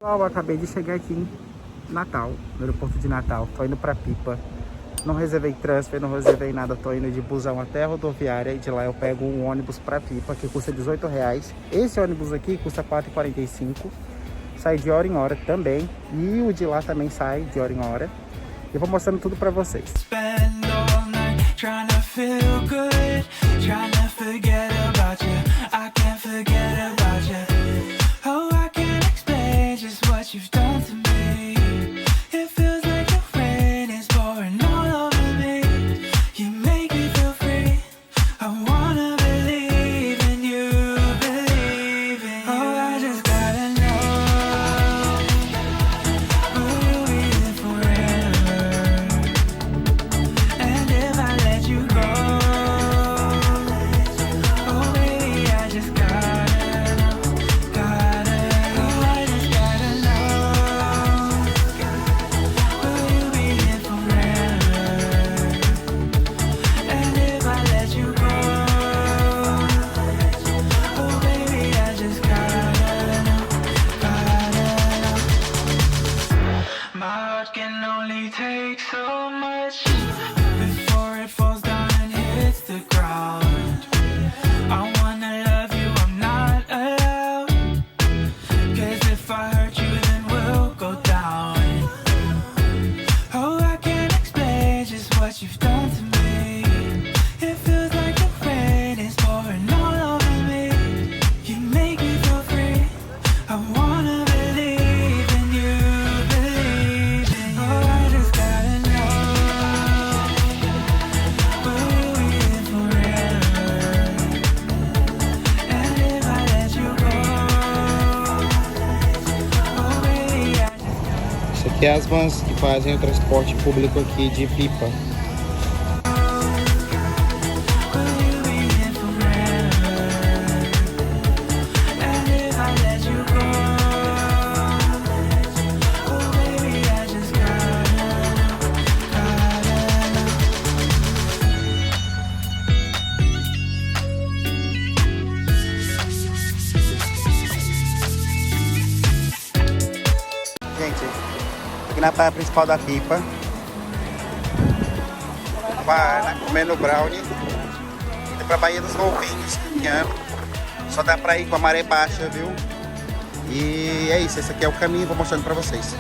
Eu acabei de chegar aqui em Natal, no aeroporto de Natal. Tô indo pra Pipa. Não reservei transfer, não reservei nada. Tô indo de busão até a rodoviária e de lá eu pego um ônibus pra Pipa, que custa R$18. Esse ônibus aqui custa R$4,45. Sai de hora em hora também. E o de lá também sai de hora em hora. Eu vou mostrando tudo pra vocês. Aqui é as vans que fazem o transporte público aqui de Pipa. Aqui na praia principal da Pipa, comendo brownie, indo pra Baia dos Golfinhos, caminhando. Só dá pra ir com a maré baixa, viu? E é isso, esse aqui é o caminho, vou mostrando pra vocês.